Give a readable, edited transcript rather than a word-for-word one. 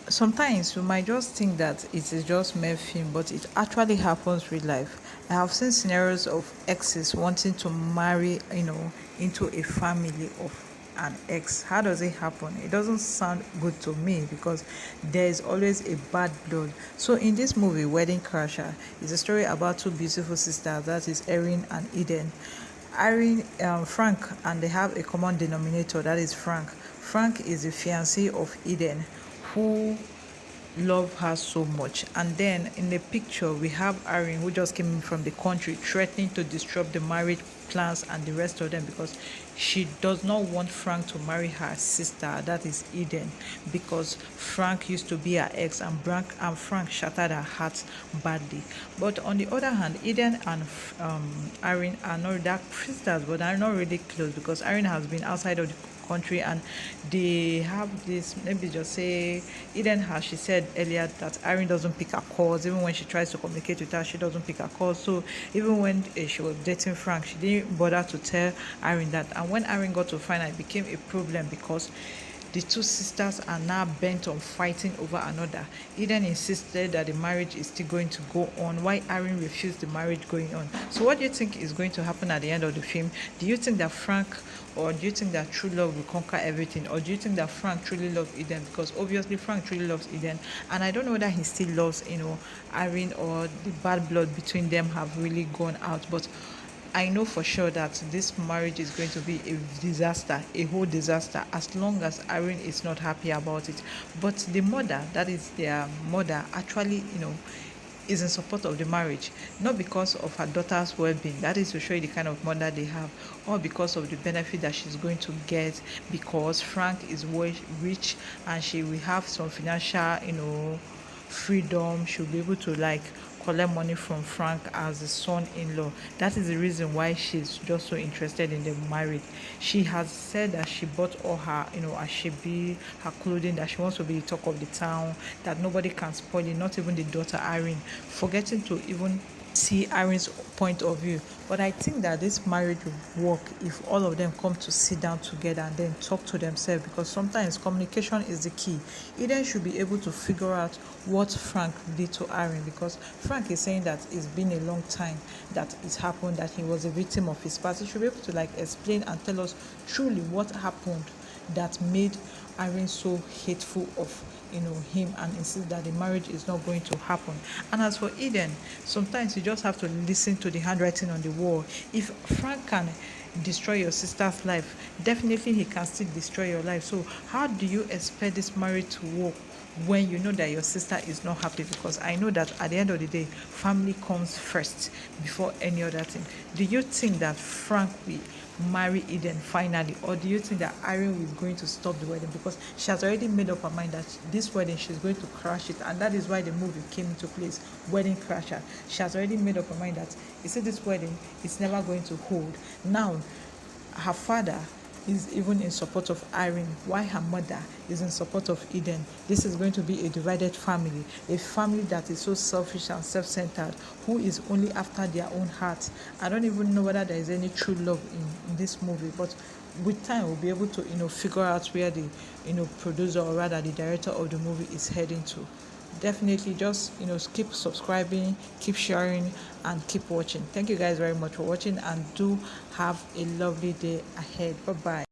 Sometimes we might just think that it is just mere film, but it actually happens real life. I have seen scenarios of exes wanting to marry, into a family of an ex. How does it happen? It doesn't sound good to me because there is always a bad blood. So in this movie, Wedding Crasher, is a story about two beautiful sisters, that is Erin and Eden. Irene, Frank, and they have a common denominator, that is Frank. Frank is the fiancé of Eden, who love her so much. And then in the picture, we have Irene, who just came in from the country, threatening to disrupt the marriage plans and the rest of them because she does not want Frank to marry her sister, that is Eden, because Frank used to be her ex, and Frank shattered her heart badly. But on the other hand, Eden and Irene are not that sisters, but are not really close because Irene has been outside of the country, and they have this, maybe just say Eden has, she said earlier that Irene doesn't pick her calls. Even when she tries to communicate with her, she doesn't pick her calls. So even when she was dating Frank, she didn't bother to tell Irene that. And when Irene got to find out, it became a problem because the two sisters are now bent on fighting over another. Eden insisted that the marriage is still going to go on, while Irene refused the marriage going on. So what do you think is going to happen at the end of the film? Do you think that Frank, or do you think that true love will conquer everything? Or do you think that Frank truly loves Eden? Because obviously Frank truly loves Eden. And I don't know whether he still loves, Irene, or the bad blood between them have really gone out. But I know for sure that this marriage is going to be a disaster, a whole disaster, as long as Irene is not happy about it. But the mother, that is their mother, actually, is in support of the marriage, not because of her daughter's well-being. That is to show you the kind of mother they have, or because of the benefit that she's going to get because Frank is rich and she will have some financial, freedom. She'll be able to collect money from Frank as the son-in-law. That is the reason why she's just so interested in the marriage. She has said that she bought all her, ashebi, her clothing, that she wants to be the talk of the town, that nobody can spoil it, not even the daughter Irene, forgetting to even see Irene's point of view. But I think that this marriage will work if all of them come to sit down together and then talk to themselves, because sometimes communication is the key. Eden should be able to figure out what Frank did to Irene, because Frank is saying that it's been a long time that it happened, that he was a victim of his past. He should be able to explain and tell us truly what happened that made Irene so hateful of him, and insist that the marriage is not going to happen. And as for Eden, sometimes you just have to listen to the handwriting on the wall. If Frank can destroy your sister's life, definitely he can still destroy your life. So how do you expect this marriage to work when you know that your sister is not happy? Because I know that at the end of the day, family comes first before any other thing. Do you think that Frank will marry Eden finally, or do you think that Irene is going to stop the wedding? Because she has already made up her mind that this wedding she's going to crash it, and that is why the movie came into place, Wedding Crasher. She has already made up her mind that this wedding is never going to hold. Now her father is even in support of Irene, while her mother is in support of Eden. This is going to be a divided family, a family that is so selfish and self-centered, who is only after their own heart. I don't even know whether there is any true love in this movie, but with time we'll be able to figure out where the producer, or rather the director of the movie, is heading to. Definitely just keep subscribing, keep sharing, and keep watching. Thank you guys very much for watching, and do have a lovely day ahead. Bye bye.